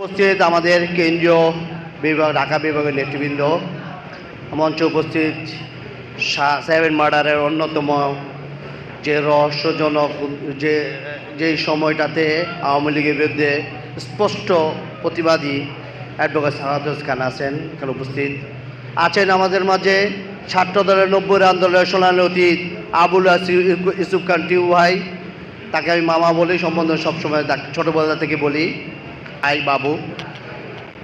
উপস্থিত আমাদের কেন্দ্রীয় বিভাগ ঢাকা বিভাগের নেতৃবৃন্দ, মঞ্চে উপস্থিত সেভেন মার্ডারের অন্যতম যে রহস্যজনক যেই সময়টাতে আওয়ামী লীগের বিরুদ্ধে স্পষ্ট প্রতিবাদী অ্যাডভোকেট সাহাদুল খান আছেন, এখানে উপস্থিত আছেন আমাদের মাঝে ছাত্র দলের 90 আন্দোলনের সোনালী অতীত আবুল ইউসুফ খান টিউ ভাই, তাকে আমি মামা বলি, সম্বন্ধে সবসময় ছোটোবেলা থেকে বলি আই বাবু।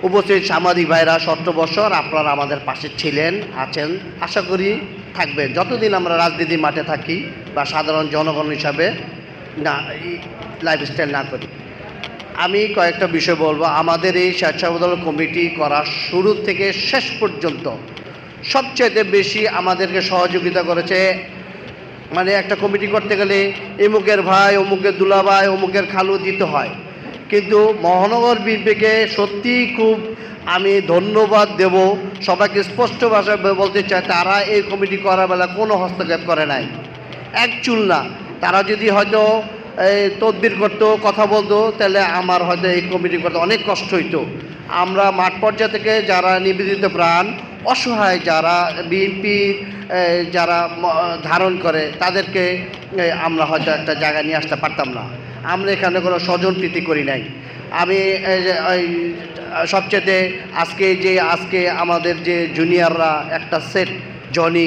উপস্থিত সাংবাদিক ভাইরা, 17 বছর আপনারা আমাদের পাশে ছিলেন, আছেন, আশা করি থাকবেন যতদিন আমরা রাজনীতি মাঠে থাকি বা সাধারণ জনগণ হিসাবে না লাইফস্টাইল না করি। আমি কয়েকটা বিষয় বলবো। আমাদের এই স্বেচ্ছাসেবক কমিটি করার শুরু থেকে শেষ পর্যন্ত সবচেয়ে বেশি আমাদেরকে সহযোগিতা করেছে, মানে একটা কমিটি করতে গেলে এমুকের ভাই, অমুকের দুলাভাই, অমুকের খালু দিতে হয়, কিন্তু মহানগর বিভাগে সত্যি খুব আমি ধন্যবাদ দেব সবাইকে, স্পষ্ট ভাষায় বলতে চাই, তারা এই কমিটি করার বেলা কোনো হস্তক্ষেপ করে নাই, এক চুল না। তারা যদি হয়তো তদবির করতো, কথা বলতো, তাহলে আমার হয়তো এই কমিটি করতে অনেক কষ্ট হইতো। আমরা মাঠ পর্যায় থেকে যারা নিবেদিত প্রাণ, অসহায় যারা বিএনপি যারা ধারণ করে, তাদেরকে আমরা হয়তো একটা জায়গায় নিয়ে আসতে পারতাম না। আমরা এখানে কোনো স্বজন প্রীতি করি নাই। আমি সবচেয়ে আজকে আমাদের যে জুনিয়ররা একটা সেট, জনি,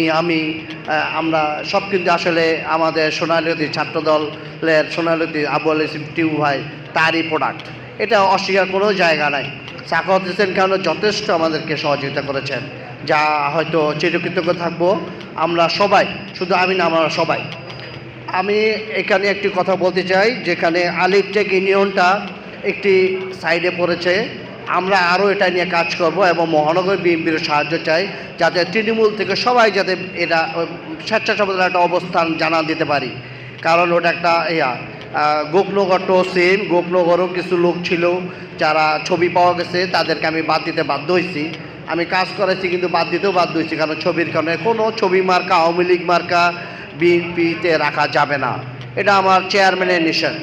আমরা সব কিন্তু আসলে আমাদের সোনালী অতীত ছাত্রদলের সোনালী অতীত আবুল ইউসুফ টিউ ভাই তারই প্রোডাক্ট, এটা অস্বীকার কোনো জায়গা নাই। সাখাওয়াত হোসেন খানও যথেষ্ট আমাদেরকে সহযোগিতা করেছেন, যা হয়তো চিরকৃতজ্ঞ থাকবো আমরা সবাই, শুধু আমি না, আমরা সবাই। আমি এখানে একটি কথা বলতে চাই, যেখানে আলিফটেক ইউনিয়নটা একটি সাইডে পড়েছে, আমরা আরও এটা নিয়ে কাজ করব এবং মহানগর বিএনপির সাহায্য চাই, যাতে তৃণমূল থেকে সবাই যাতে এটা স্বেচ্ছাসেবকের একটা অবস্থান জানা দিতে পারি। কারণ ওটা একটা গোপনগরও সেম, গোপনগরও কিছু লোক ছিল যারা ছবি পাওয়া গেছে, তাদেরকে আমি বাদ দিতে বাধ্য হয়েছি। আমি কাজ করেছি কিন্তু বাদ দিতেও বাধ্য হয়েছি, কারণ ছবির কারণে কোনো ছবি মার্কা আওয়ামী লীগ মার্কা বিএনপিতে রাখা যাবে না, এটা আমার চেয়ারম্যানের নিষেধ।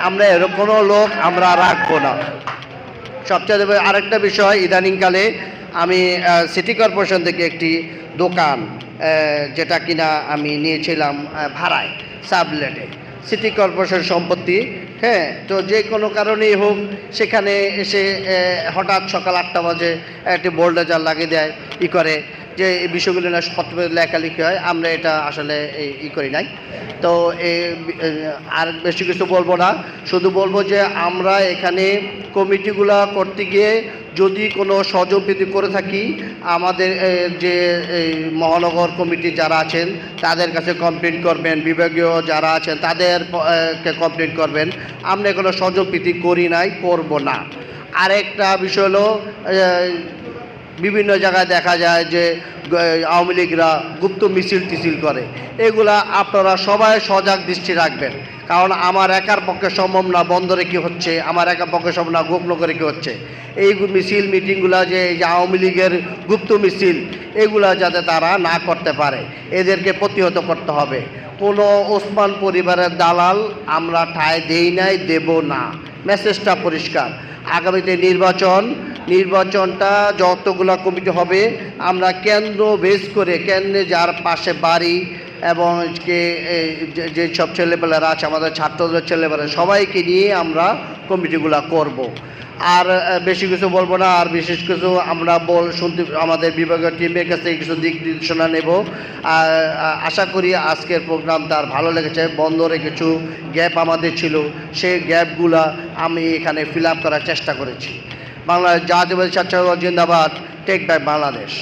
আমরা এরকম কোনো লোক আমরা রাখবো না। সবচেয়ে আরেকটা বিষয়, ইদানিংকালে আমি সিটি কর্পোরেশন থেকে একটি দোকান, যেটা কিনা আমি নিয়েছিলাম ভাড়ায় সাবলেটে, সিটি কর্পোরেশন সম্পত্তি, হ্যাঁ। তো যে কোনো কারণেই হোক, সেখানে এসে হঠাৎ সকাল 8টা বাজে একটি বোল্ডোজার লাগিয়ে দেয়, করে যে এই বিষয়গুলো না পত্র লেখালেখি হয়, আমরা এটা আসলে করি নাই। তো আর বেশি কিছু বলবো না, শুধু বলবো যে আমরা এখানে কমিটিগুলো করতে গিয়ে যদি কোনো সহযোগিতা করে থাকি, আমাদের যে মহানগর কমিটি যারা আছেন তাদের কাছে কমপ্লেন করবেন, বিভাগীয় যারা আছেন তাদেরকে কমপ্লেন করবেন। আমরা কোনো সহযোগিতা করি নাই, করব না। আরেকটা বিষয় হলো, বিভিন্ন জায়গায় দেখা যায় যে আওয়ামী লীগরা গুপ্ত মিছিল করে, এগুলা আপনারা সবাই সজাগ দৃষ্টি রাখবেন। কারণ আমার একার পক্ষে সম্ভব না বন্দরে কী হচ্ছে, আমার একার পক্ষে সম্ভব না গোপনগরে কী হচ্ছে। এই মিছিল মিটিংগুলা যে আওয়ামী লীগের গুপ্ত মিছিল, এগুলা যাতে তারা না করতে পারে, এদেরকে প্রতিহত করতে হবে। কোনো ওসমান পরিবারের দালাল আমরা ঠাঁই দেই নাই, দেব না। মেসেজটা পরিষ্কার। আগামীতে নির্বাচনটা যতগুলো কমিটি হবে, আমরা কেন্দ্র বেস করে, কেন্দ্রে যার পাশে বাড়ি এবং যে সব ছেলেপেলেরা আছে, আমাদের ছাত্রদের ছেলেপেলে, সবাইকে নিয়ে আমরা কমিটিগুলো করব। আর বেশি কিছু বলবো না। আর বিশেষ কিছু আমরা আমাদের বিভাগীয় টিমের কাছে কিছু দিক নির্দেশনা নেব। আর আশা করি আজকের প্রোগ্রাম তার ভালো লেগেছে। বন্দরে কিছু গ্যাপ আমাদের ছিল, সেই গ্যাপগুলা আমি এখানে ফিল আপ করার চেষ্টা করেছি। বাংলাদেশ জাতীয়তাবাদী ছাত্র জিন্দাবাদ, টেক ব্যাক বাংলাদেশ।